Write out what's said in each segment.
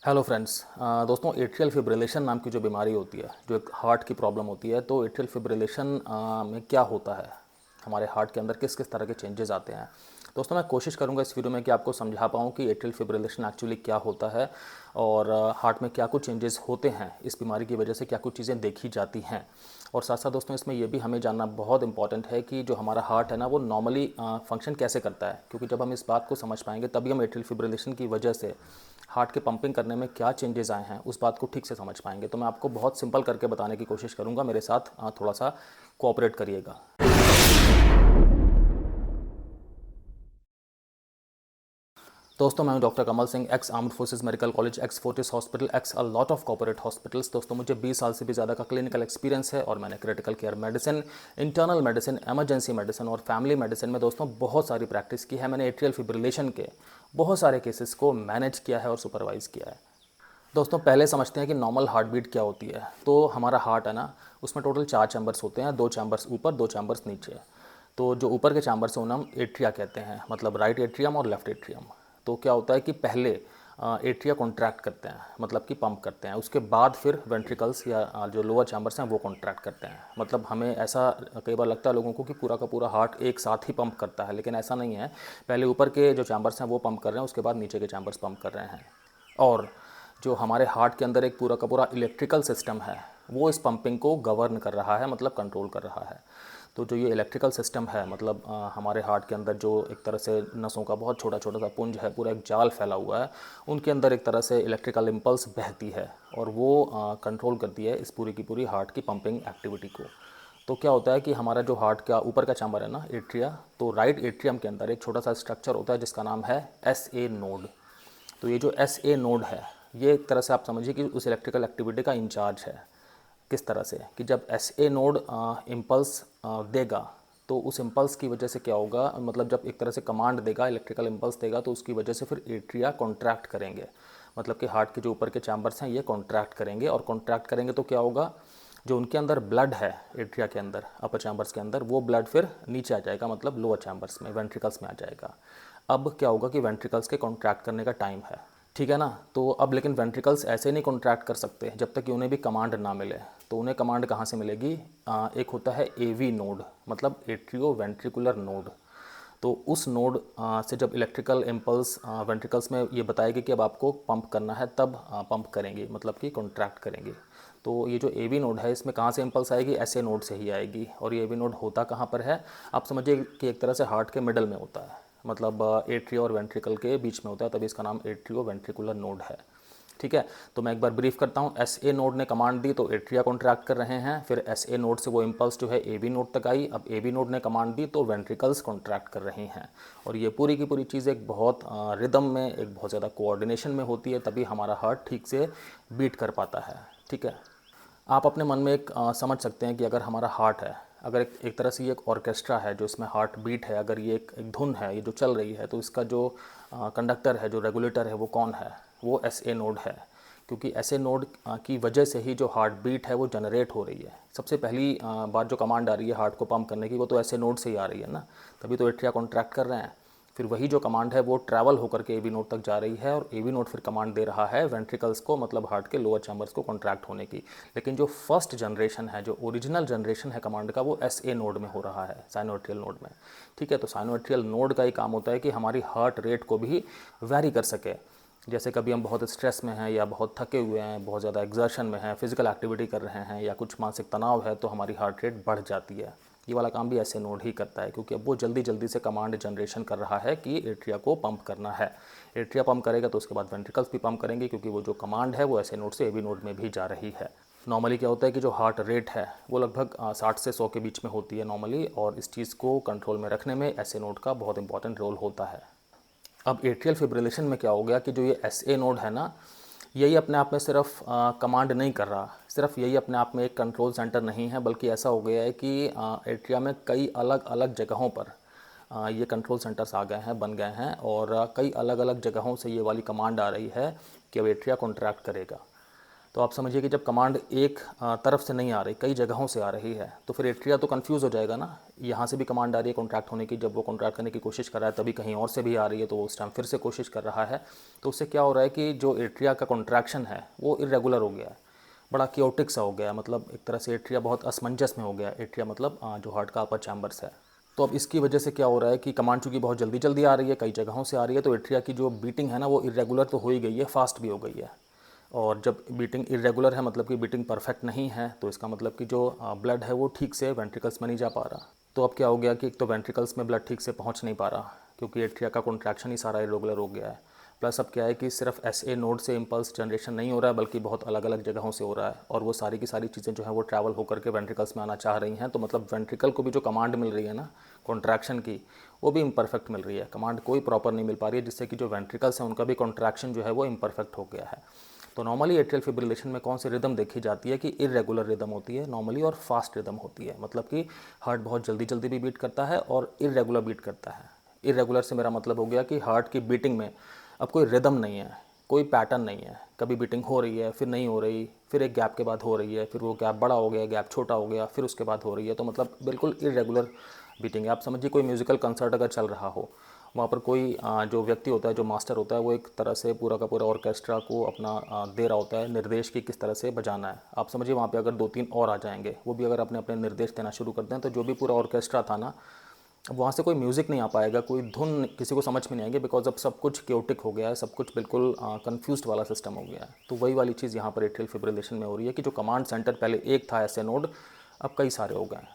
Hello friends. दोस्तों, atrial fibrillation नाम की जो बीमारी होती है, जो एक हार्ट की प्रॉब्लम होती है, तो एट्रियल फिब्रिलेशन में क्या होता है, हमारे हार्ट के अंदर किस किस तरह के चेंजेस आते हैं। दोस्तों, मैं कोशिश करूंगा इस वीडियो में कि आपको समझा पाऊँ कि एट्रियल फिब्रिलेशन एक्चुअली क्या होता है और हार्ट में क्या कुछ चेंजेस होते हैं, इस बीमारी की वजह से क्या कुछ चीज़ें देखी जाती हैं। और साथ साथ दोस्तों, इसमें यह भी हमें जानना बहुत इंपॉर्टेंट है कि जो हमारा हार्ट है ना, वो नॉर्मली फंक्शन कैसे करता है, क्योंकि जब हम इस बात को समझ पाएंगे तभी हम एट्रियल फिब्रिलेशन की वजह से हार्ट के पंपिंग करने में क्या चेंजेस आए हैं उस बात को ठीक से समझ पाएंगे। तो मैं आपको बहुत सिंपल करके बताने की कोशिश करूंगा, मेरे साथ थोड़ा सा कोऑपरेट करिएगा। दोस्तों, मैं हूं doctor Kamal Singh, x armed forces medical college, x Fortis hospital, x a lot of corporate hospitals. दोस्तों, मुझे 20 साल से भी ज़्यादा का क्लिनिकल एक्सपीरियंस है और मैंने critical care medicine, internal medicine, emergency medicine और फैमिली मेडिसिन में दोस्तों बहुत सारी प्रैक्टिस की है। मैंने एट्रियल फिब्रिलेशन के बहुत सारे केसेस को मैनेज किया है और सुपरवाइज़ किया है। दोस्तों, पहले समझते हैं कि नॉर्मल हार्ट बीट क्या होती है। तो हमारा हार्ट है ना, उसमें टोटल 4 चैम्बर्स होते हैं, 2 चैम्बर्स ऊपर, 2 चैम्बर्स नीचे। तो जो ऊपर के चैम्बर्स हैं उन्हें हम एट्रिया कहते हैं, मतलब राइट एट्रियम और लेफ्ट एट्रियम। तो क्या होता है कि पहले एट्रिया कॉन्ट्रैक्ट करते हैं, मतलब कि पंप करते हैं, उसके बाद फिर वेंट्रिकल्स या जो लोअर चैम्बर्स हैं वो कॉन्ट्रैक्ट करते हैं। मतलब हमें ऐसा कई बार लगता है लोगों को कि पूरा का पूरा हार्ट एक साथ ही पंप करता है, लेकिन ऐसा नहीं है। पहले ऊपर के जो चैम्बर्स हैं वो पंप कर रहे हैं, उसके बाद नीचे के चैम्बर्स पंप कर रहे हैं। और जो हमारे हार्ट के अंदर एक पूरा का पूरा इलेक्ट्रिकल सिस्टम है, वो इस पंपिंग को गवर्न कर रहा है, मतलब कंट्रोल कर रहा है। तो जो ये इलेक्ट्रिकल सिस्टम है, मतलब हमारे हार्ट के अंदर जो एक तरह से नसों का बहुत छोटा छोटा सा पुंज है, पूरा एक जाल फैला हुआ है, उनके अंदर एक तरह से इलेक्ट्रिकल इम्पल्स बहती है और वो कंट्रोल करती है इस पूरी की पूरी हार्ट की पंपिंग एक्टिविटी को। तो क्या होता है कि हमारा जो हार्ट का ऊपर का चैम्बर है ना, एट्रिया, तो राइट एट्रियम के अंदर एक छोटा सा स्ट्रक्चर होता है जिसका नाम है SA नोड। तो ये जो SA नोड है, ये एक तरह से आप समझिए कि उस इलेक्ट्रिकल एक्टिविटी का इंचार्ज है। किस तरह से कि जब SA नोड इम्पल्स देगा, तो उस इम्पल्स की वजह से क्या होगा, मतलब जब एक तरह से कमांड देगा, इलेक्ट्रिकल इम्पल्स देगा, तो उसकी वजह से फिर एट्रिया कॉन्ट्रैक्ट करेंगे। मतलब कि हार्ट के जो ऊपर के चैम्बर्स हैं ये कॉन्ट्रैक्ट करेंगे, और कॉन्ट्रैक्ट करेंगे तो क्या होगा, जो उनके अंदर ब्लड है एट्रिया के अंदर, अपर चैम्बर्स के अंदर, वो ब्लड फिर नीचे आ जाएगा, मतलब लोअर चैम्बर्स में, वेंट्रिकल्स में आ जाएगा। अब क्या होगा कि वेंट्रिकल्स के कॉन्ट्रैक्ट करने का टाइम है, ठीक है ना। तो अब लेकिन वेंट्रिकल्स ऐसे नहीं कॉन्ट्रैक्ट कर सकते जब तक कि उन्हें भी कमांड ना मिले। तो उन्हें कमांड कहाँ से मिलेगी, एक होता है AV नोड, मतलब एट्रियो वेंट्रिकुलर नोड। तो उस नोड से जब इलेक्ट्रिकल इम्पल्स वेंट्रिकल्स में ये बताएगी कि अब आपको पंप करना है, तब पंप करेंगे, मतलब कि कॉन्ट्रैक्ट करेंगे। तो ये जो AV नोड है, इसमें कहाँ से इम्पल्स आएगी, SA नोड से ही आएगी। और ये AV नोड होता कहाँ पर है, आप समझिए कि एक तरह से हार्ट के मिडल में होता है, मतलब एट्रियो और वेंट्रिकल के बीच में होता है, तभी इसका नाम एट्रियो वेंट्रिकुलर नोड है। ठीक है, तो मैं एक बार ब्रीफ करता हूँ। SA नोड ने कमांड दी तो एट्रिया कॉन्ट्रैक्ट कर रहे हैं, फिर SA नोड से वो इम्पल्स जो है AV नोड तक आई, अब AV नोड ने कमांड दी तो वेंट्रिकल्स कॉन्ट्रैक्ट कर रहे हैं। और ये पूरी की पूरी चीज़ एक बहुत रिदम में, एक बहुत ज़्यादा कोऑर्डिनेशन में होती है, तभी हमारा हार्ट ठीक से बीट कर पाता है। ठीक है, आप अपने मन में एक समझ सकते हैं कि अगर हमारा हार्ट है, अगर एक तरह से ये एक ऑर्केस्ट्रा है जो इसमें हार्ट बीट है, अगर ये एक धुन है, ये जो चल रही है, तो इसका जो कंडक्टर है, जो रेगुलेटर है, वो कौन है, वो SA नोड है। क्योंकि SA नोड की वजह से ही जो हार्ट बीट है वो जनरेट हो रही है। सबसे पहली बात जो कमांड आ रही है हार्ट को पंप करने की, वो तो SA नोड से ही आ रही है ना, तभी तो एट्रिया कॉन्ट्रैक्ट कर रहे हैं। फिर वही जो कमांड है वो ट्रैवल होकर के AV नोड तक जा रही है, और AV नोड फिर कमांड दे रहा है वेंट्रिकल्स को, मतलब हार्ट के लोअर चैम्बर्स को कॉन्ट्रैक्ट होने की। लेकिन जो फर्स्ट जनरेशन है, जो ओरिजिनल जनरेशन है कमांड का, वो SA नोड में हो रहा है, साइनोएट्रियल नोड में। ठीक है, तो साइनोएट्रियल नोड का ही काम होता है कि हमारी हार्ट रेट को भी वैरी कर सके। जैसे कभी हम बहुत स्ट्रेस में हैं, या बहुत थके हुए हैं, बहुत ज़्यादा एग्जर्शन में हैं, फिजिकल एक्टिविटी कर रहे हैं, या कुछ मानसिक तनाव है, तो हमारी हार्ट रेट बढ़ जाती है। ये वाला काम भी SA नोड ही करता है, क्योंकि अब वो जल्दी जल्दी से कमांड जनरेशन कर रहा है कि एट्रिया को पंप करना है। एट्रिया पंप करेगा तो उसके बाद वेंट्रिकल्स भी पंप करेंगे, क्योंकि वो जो कमांड है वो SA नोड से AV नोड में भी जा रही है। नॉर्मली क्या होता है कि जो हार्ट रेट है वो लगभग 60 से 100 के बीच में होती है नॉर्मली, और इस चीज़ को कंट्रोल में रखने में SA नोड का बहुत इंपॉर्टेंट रोल होता है। अब एट्रियल फिब्रिलेशन में क्या हो गया कि जो ये SA नोड है ना, यही अपने आप में सिर्फ कमांड नहीं कर रहा, सिर्फ यही अपने आप में एक कंट्रोल सेंटर नहीं है, बल्कि ऐसा हो गया है कि एट्रिया में कई अलग अलग जगहों पर ये कंट्रोल सेंटर्स आ गए हैं, बन गए हैं, और कई अलग अलग जगहों से ये वाली कमांड आ रही है कि अब एट्रिया कॉन्ट्रैक्ट करेगा। तो आप समझिए कि जब कमांड एक तरफ से नहीं आ रही, कई जगहों से आ रही है, तो फिर एट्रिया तो कंफ्यूज हो जाएगा ना। यहाँ से भी कमांड आ रही है कॉन्ट्रैक्ट होने की, जब वो कॉन्ट्रैक्ट करने की कोशिश कर रहा है तभी कहीं और से भी आ रही है, तो वो उस टाइम फिर से कोशिश कर रहा है। तो उससे क्या हो रहा है कि जो एट्रिया का कॉन्ट्रैक्शन है वो इरेगुलर हो गया है, बड़ा क्योटिक सा हो गया है। मतलब एक तरह से एट्रिया बहुत असमंजस में हो गया है। एट्रिया मतलब जो हार्ट का अपर चैम्बर्स है। तो अब इसकी वजह से क्या हो रहा है कि कमांड चूँकि बहुत जल्दी जल्दी आ रही है, कई जगहों से आ रही है, तो एट्रिया की जो बीटिंग है ना वो इरेगुलर तो हो ही गई है, फास्ट भी हो गई है। और जब बीटिंग इरेगुलर है मतलब कि बीटिंग परफेक्ट नहीं है, तो इसका मतलब कि जो ब्लड है वो ठीक से वेंट्रिकल्स में नहीं जा पा रहा। तो अब क्या हो गया कि एक तो वेंट्रिकल्स में ब्लड ठीक से पहुंच नहीं पा रहा, क्योंकि एट्रिया का कॉन्ट्रैक्शन ही सारा इरेगुलर हो गया है। प्लस अब क्या है कि सिर्फ एसए नोड से इम्पल्स जनरेशन नहीं हो रहा है, बल्कि बहुत अलग अलग जगहों से हो रहा है, और वो सारी की सारी चीज़ें जो है वो ट्रैवल होकर के वेंट्रिकल्स में आना चाह रही हैं। तो मतलब वेंट्रिकल को भी जो कमांड मिल रही है ना कॉन्ट्रैक्शन की, वो भी इम्परफेक्ट मिल रही है। कमांड कोई प्रॉपर नहीं मिल पा रही है, जिससे कि जो वेंट्रिकल्स हैं उनका भी कॉन्ट्रैक्शन जो है वो इम्परफेक्ट हो गया है। तो नॉर्मली एट्रियल फिब्रिलेशन में कौन सी रिदम देखी जाती है कि इरेगुलर रिदम होती है नॉर्मली, और फास्ट रिदम होती है। मतलब कि हार्ट बहुत जल्दी जल्दी भी बीट करता है और इरेगुलर बीट करता है। इरेगुलर से मेरा मतलब हो गया कि हार्ट की बीटिंग में अब कोई रिदम नहीं है, कोई पैटर्न नहीं है। कभी बीटिंग हो रही है, फिर नहीं हो रही, फिर एक गैप के बाद हो रही है, फिर वो गैप बड़ा हो गया, गैप छोटा हो गया, फिर उसके बाद हो रही है। तो मतलब बिल्कुल इरेगुलर बीटिंग है। आप समझिए कोई म्यूज़िकल कंसर्ट अगर चल रहा हो, वहाँ पर कोई जो व्यक्ति होता है, जो मास्टर होता है, वो एक तरह से पूरा का पूरा ऑर्केस्ट्रा को अपना दे रहा होता है निर्देश कि किस तरह से बजाना है। आप समझिए वहाँ पे अगर 2-3 और आ जाएंगे, वो भी अगर अपने अपने निर्देश देना शुरू कर दें, तो जो भी पूरा ऑर्केस्ट्रा था ना, अब वहाँ से कोई म्यूज़िक नहीं आ पाएगा, कोई धुन किसी को समझ में नहीं आएगी, बिकॉज अब सब कुछ क्योटिक हो गया है, सब कुछ बिल्कुल कन्फ्यूज्ड वाला सिस्टम हो गया है। तो वही वाली चीज़ यहाँ पर एट्रियल फिब्रिलेशन में हो रही है कि जो कमांड सेंटर पहले एक था ऐसे नोड, अब कई सारे हो गए हैं।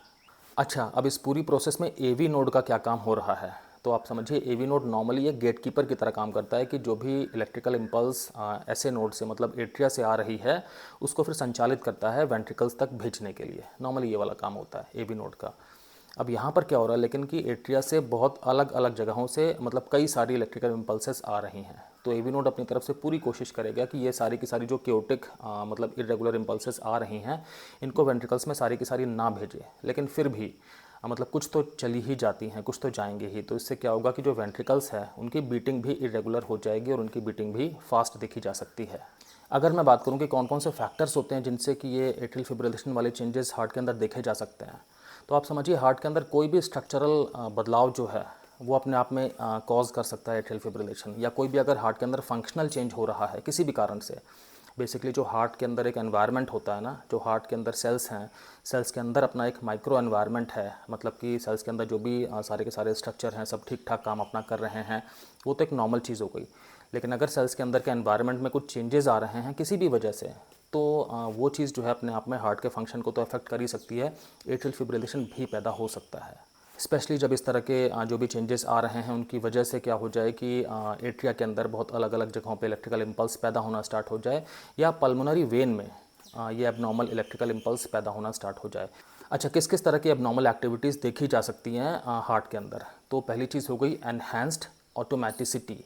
अच्छा, अब इस पूरी प्रोसेस में एवी नोड का क्या काम हो रहा है? तो आप समझिए एवी नोड नॉर्मली एक गेटकीपर की तरह काम करता है कि जो भी इलेक्ट्रिकल इम्पल्स ऐसे नोड से मतलब एट्रिया से आ रही है, उसको फिर संचालित करता है वेंट्रिकल्स तक भेजने के लिए। नॉर्मली ये वाला काम होता है एवी नोड का। अब यहाँ पर क्या हो रहा है लेकिन कि एट्रिया से बहुत अलग अलग जगहों से मतलब कई सारी इलेक्ट्रिकल इम्पल्सेस आ रही हैं। तो एवी नोड अपनी तरफ से पूरी कोशिश करेगा कि ये सारी की सारी जो क्योटिक मतलब इरेगुलर इम्पल्सेस आ रही हैं, इनको वेंट्रिकल्स में सारी की सारी ना भेजे। लेकिन फिर भी मतलब कुछ तो चली ही जाती हैं, कुछ तो जाएंगे ही। तो इससे क्या होगा कि जो वेंट्रिकल्स है उनकी बीटिंग भी इरेगुलर हो जाएगी और उनकी बीटिंग भी फास्ट देखी जा सकती है। अगर मैं बात करूं कि कौन कौन से फैक्टर्स होते हैं जिनसे कि ये एट्रियल फिब्रिलेशन वाले चेंजेस हार्ट के अंदर देखे जा सकते हैं, तो आप समझिए हार्ट के अंदर कोई भी स्ट्रक्चरल बदलाव जो है वो अपने आप में कॉज कर सकता है एट्रियल फिब्रिलेशन। या कोई भी अगर हार्ट के अंदर फंक्शनल चेंज हो रहा है किसी भी कारण से, बेसिकली जो हार्ट के अंदर एक एनवायरनमेंट होता है ना, जो हार्ट के अंदर सेल्स हैं, सेल्स के अंदर अपना एक माइक्रो एनवायरनमेंट है, मतलब कि सेल्स के अंदर जो भी सारे के सारे स्ट्रक्चर हैं सब ठीक ठाक काम अपना कर रहे हैं, वो तो एक नॉर्मल चीज़ हो गई। लेकिन अगर सेल्स के अंदर के एनवायरनमेंट में कुछ चेंजेस आ रहे हैं किसी भी वजह से, तो वो चीज़ जो है अपने आप में हार्ट के फंक्शन को तो अफेक्ट कर ही सकती है, एट्रियल फिब्रिलेशन भी पैदा हो सकता है। स्पेशली जब इस तरह के जो भी चेंजेस आ रहे हैं उनकी वजह से क्या हो जाए कि एट्रिया के अंदर बहुत अलग अलग जगहों पे इलेक्ट्रिकल इम्पल्स पैदा होना स्टार्ट हो जाए, या पल्मोनरी वेन में ये एबनॉर्मल इलेक्ट्रिकल इम्पल्स पैदा होना स्टार्ट हो जाए। अच्छा, किस किस तरह की एबनॉर्मल एक्टिविटीज़ देखी जा सकती हैं हार्ट के अंदर? तो पहली चीज़ हो गई एनहांस्ड ऑटोमेटिसिटी।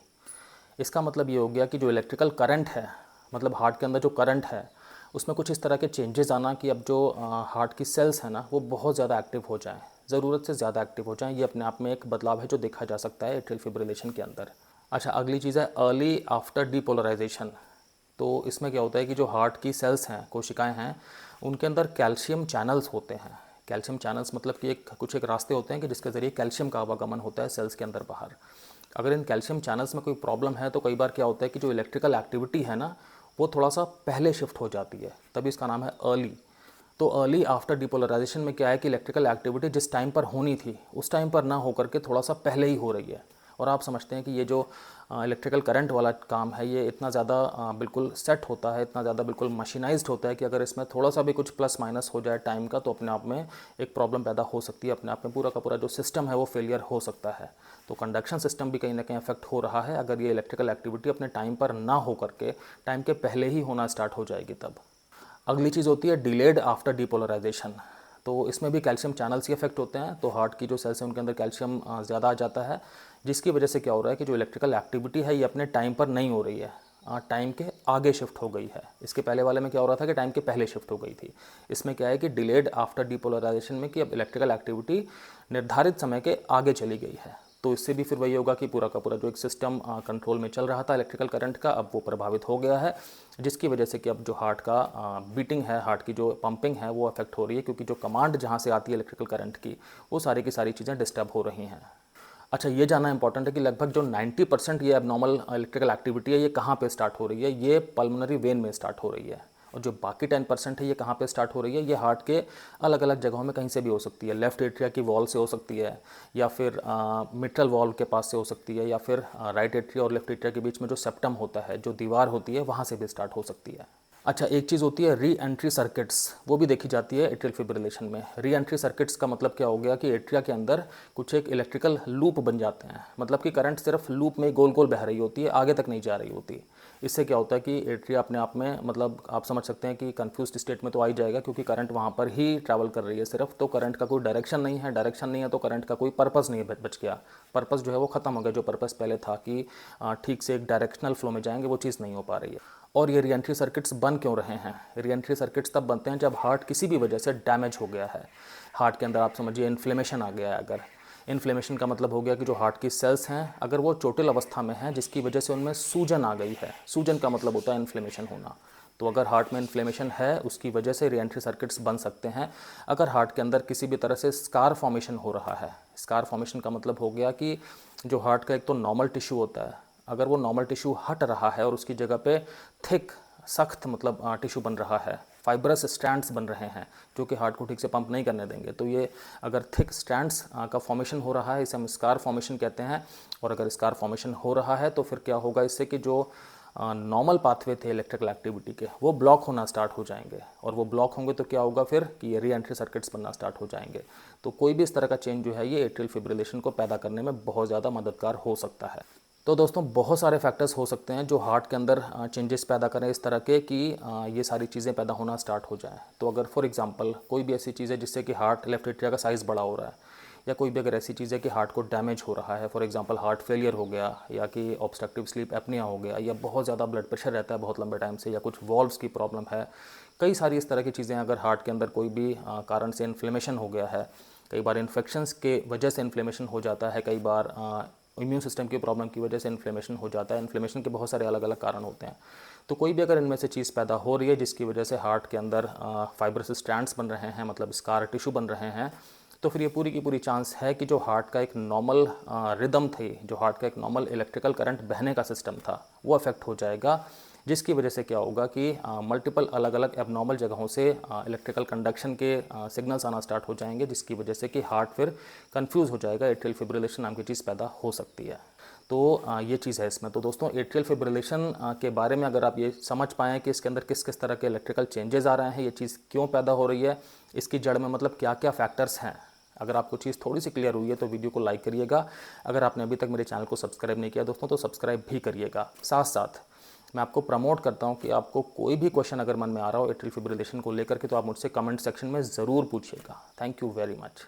इसका मतलब ये हो गया कि जो इलेक्ट्रिकल करंट है, मतलब हार्ट के अंदर जो करंट है उसमें कुछ इस तरह के चेंजेस आना कि अब जो हार्ट की सेल्स हैं ना वो बहुत ज़्यादा एक्टिव हो जाएं, ज़रूरत से ज़्यादा एक्टिव हो जाएं। ये अपने आप में एक बदलाव है जो देखा जा सकता है एट्रियल फिब्रिलेशन के अंदर। अच्छा, अगली चीज़ है अर्ली आफ्टर डीपोलराइजेशन। तो इसमें क्या होता है कि जो हार्ट की सेल्स हैं, कोशिकाएं हैं, उनके अंदर कैल्शियम चैनल्स होते हैं। कैल्शियम चैनल्स मतलब कि एक रास्ते होते हैं कि जिसके ज़रिए कैल्शियम का आवागमन होता है सेल्स के अंदर बाहर। अगर इन कैल्शियम चैनल्स में कोई प्रॉब्लम है तो कई बार क्या होता है कि जो इलेक्ट्रिकल एक्टिविटी है ना वो थोड़ा सा पहले शिफ्ट हो जाती है, तभी इसका नाम है अर्ली। तो अर्ली आफ्टर डिपोलराइजेशन में क्या है कि इलेक्ट्रिकल एक्टिविटी जिस टाइम पर होनी थी उस टाइम पर ना होकर के थोड़ा सा पहले ही हो रही है। और आप समझते हैं कि ये जो इलेक्ट्रिकल करंट वाला काम है ये इतना ज़्यादा बिल्कुल सेट होता है, इतना ज़्यादा बिल्कुल मशीनाइज्ड होता है कि अगर इसमें थोड़ा सा भी कुछ प्लस माइनस हो जाए टाइम का तो अपने आप में एक प्रॉब्लम पैदा हो सकती है, अपने आप में पूरा का पूरा जो सिस्टम है वो फेलियर हो सकता है। तो कंडक्शन सिस्टम भी कहीं ना कहीं अफेक्ट हो रहा है अगर ये इलेक्ट्रिकल एक्टिविटी अपने टाइम पर ना हो करके टाइम के पहले ही होना स्टार्ट हो जाएगी तब। अगली चीज़ होती है डिलेड आफ्टर डिपोलराइजेशन। तो इसमें भी कैल्शियम चैनल्स ही अफेक्ट होते हैं। तो हार्ट की जो सेल्स हैं उनके अंदर कैल्शियम ज़्यादा आ जाता है, जिसकी वजह से क्या हो रहा है कि जो इलेक्ट्रिकल एक्टिविटी है ये अपने टाइम पर नहीं हो रही है, टाइम के आगे शिफ्ट हो गई है। इसके पहले वाले में क्या हो रहा था कि टाइम के पहले शिफ्ट हो गई थी। इसमें क्या है कि डिलेड आफ्टर डिपोलराइजेशन में कि अब इलेक्ट्रिकल एक्टिविटी निर्धारित समय के आगे चली गई है। तो इससे भी फिर वही होगा कि पूरा का पूरा जो एक सिस्टम कंट्रोल में चल रहा था इलेक्ट्रिकल करंट का, अब वो प्रभावित हो गया है, जिसकी वजह से कि अब जो हार्ट का बीटिंग है, हार्ट की जो पंपिंग है वो अफेक्ट हो रही है, क्योंकि जो कमांड जहाँ से आती है इलेक्ट्रिकल करंट की, वो सारी की सारी चीज़ें डिस्टर्ब हो रही हैं। अच्छा, ये जानना इंपॉर्टेंट है कि लगभग जो 90% ये एबनॉर्मल इलेक्ट्रिकल एक्टिविटी है, ये कहाँ पे स्टार्ट हो रही है? ये पल्मोनरी वेन में स्टार्ट हो रही है। और जो बाकी 10% है, ये कहाँ पे स्टार्ट हो रही है? ये हार्ट के अलग अलग जगहों में कहीं से भी हो सकती है। लेफ्ट एट्रिया की वॉल से हो सकती है, या फिर मिट्रल वॉल के पास से हो सकती है, या फिर राइट एट्रिया और लेफ्ट एट्रिया के बीच में जो सेप्टम होता है, जो दीवार होती है, वहाँ से भी स्टार्ट हो सकती है। अच्छा, एक चीज़ होती है री एंट्री सर्किट्स, वो भी देखी जाती है एट्रियल फिब्रिलेशन में। री एंट्री सर्किट्स का मतलब क्या हो गया कि एट्रिया के अंदर कुछ एक इलेक्ट्रिकल लूप बन जाते हैं, मतलब कि करंट सिर्फ लूप में गोल गोल बह रही होती है, आगे तक नहीं जा रही होती। इससे क्या होता है कि एट्रिया अपने आप में, मतलब आप समझ सकते हैं कि कंफ्यूज्ड स्टेट में तो आ ही जाएगा, क्योंकि करंट वहाँ पर ही ट्रैवल कर रही है सिर्फ, तो करंट का कोई डायरेक्शन नहीं है, डायरेक्शन नहीं है तो करंट का कोई पर्पस नहीं बच गया, पर्पस जो है वो खत्म हो गया। जो पर्पस पहले था कि ठीक से एक डायरेक्शनल फ्लो में जाएंगे, वो चीज़ नहीं हो पा रही है। और ये रीएंट्री सर्किट्स बन क्यों रहे हैं? रीएंट्री सर्किट्स तब बनते हैं जब हार्ट किसी भी वजह से डैमेज हो गया है। हार्ट के अंदर आप समझिए इन्फ्लेमेशन आ गया है। अगर इन्फ्लेमेशन का मतलब हो गया कि जो हार्ट की सेल्स हैं, अगर वो चोटिल अवस्था में हैं, जिसकी वजह से उनमें सूजन आ गई है। सूजन का मतलब होता है इन्फ्लेमेशन होना। तो अगर हार्ट में इन्फ्लेमेशन है, उसकी वजह से रीएंट्री सर्किट्स बन सकते हैं। अगर हार्ट के अंदर किसी भी तरह से स्कार फॉर्मेशन हो रहा है, स्कार फॉर्मेशन का मतलब हो गया कि जो हार्ट का एक तो नॉर्मल टिश्यू होता है, अगर वो नॉर्मल टिश्यू हट रहा है और उसकी जगह पे थिक, सख्त मतलब टिश्यू बन रहा है, फाइब्रस स्ट्रैंड्स बन रहे हैं, जो कि हार्ट को ठीक से पंप नहीं करने देंगे, तो ये अगर थिक स्ट्रैंड्स का फॉर्मेशन हो रहा है, इसे हम स्कार फॉर्मेशन कहते हैं। और अगर स्कार फॉर्मेशन हो रहा है तो फिर क्या होगा इससे कि जो नॉर्मल पाथवे थे इलेक्ट्रिकल एक्टिविटी के, वो ब्लॉक होना स्टार्ट हो जाएंगे। और वो ब्लॉक होंगे तो क्या होगा फिर कि ये री एंट्री सर्किट्स बनना स्टार्ट हो जाएंगे। तो कोई भी इस तरह का चेंज जो है, ये एट्रियल फिब्रिलेशन को पैदा करने में बहुत ज़्यादा मददगार हो सकता है। तो दोस्तों, बहुत सारे फैक्टर्स हो सकते हैं जो हार्ट के अंदर चेंजेस पैदा करें इस तरह के कि ये सारी चीज़ें पैदा होना स्टार्ट हो जाएं। तो अगर फॉर एग्जांपल कोई भी ऐसी चीज़ है जिससे कि हार्ट लेफ्ट एट्रिया का साइज़ बड़ा हो रहा है, या कोई भी अगर ऐसी चीज़ है कि हार्ट को डैमेज हो रहा है, फॉर एग्जांपल हार्ट फेलियर हो गया, या कि ऑब्स्ट्रक्टिव स्लीप एपनिया हो गया, या बहुत ज़्यादा ब्लड प्रेशर रहता है बहुत लंबे टाइम से, या कुछ वॉल्व्स की प्रॉब्लम है, कई सारी इस तरह की चीज़ें, अगर हार्ट के अंदर कोई भी कारण से इन्फ्लेमेशन हो गया है, कई बार इन्फेक्शंस के वजह से इन्फ्लेमेशन हो जाता है, कई बार इम्यून सिस्टम की प्रॉब्लम की वजह से इन्फ्लेमेशन हो जाता है। इन्फ्लेमेशन के बहुत सारे अलग अलग कारण होते हैं। तो कोई भी अगर इनमें से चीज़ पैदा हो रही है जिसकी वजह से हार्ट के अंदर फाइब्रस स्ट्रैंड्स बन रहे हैं, मतलब स्कार टिश्यू बन रहे हैं, तो फिर ये पूरी की पूरी चांस है कि जो हार्ट का एक नॉर्मल रिदम थी, जो हार्ट का एक नॉर्मल इलेक्ट्रिकल करंट बहने का सिस्टम था, वो अफेक्ट हो जाएगा। जिसकी वजह से क्या होगा कि मल्टीपल अलग अलग एबनॉर्मल जगहों से इलेक्ट्रिकल कंडक्शन के सिग्नल्स आना स्टार्ट हो जाएंगे, जिसकी वजह से कि हार्ट फिर कंफ्यूज हो जाएगा, एट्रियल फिब्रिलेशन नाम की चीज़ पैदा हो सकती है। तो ये चीज़ है इसमें। तो दोस्तों, एट्रियल फिब्रिलेशन के बारे में अगर आप ये समझ पाएँ कि इसके अंदर किस किस तरह के इलेक्ट्रिकल चेंजेस आ रहे हैं, ये चीज़ क्यों पैदा हो रही है, इसकी जड़ में मतलब क्या क्या फैक्टर्स हैं, अगर आपको चीज़ थोड़ी सी क्लियर हुई है तो वीडियो को लाइक करिएगा। अगर आपने अभी तक मेरे चैनल को सब्सक्राइब नहीं किया दोस्तों, तो सब्सक्राइब भी करिएगा। साथ साथ मैं आपको प्रमोट करता हूं कि आपको कोई भी क्वेश्चन अगर मन में आ रहा हो एट्रियल फिब्रिलेशन को लेकर के, तो आप मुझसे कमेंट सेक्शन में ज़रूर पूछिएगा। Thank you very much.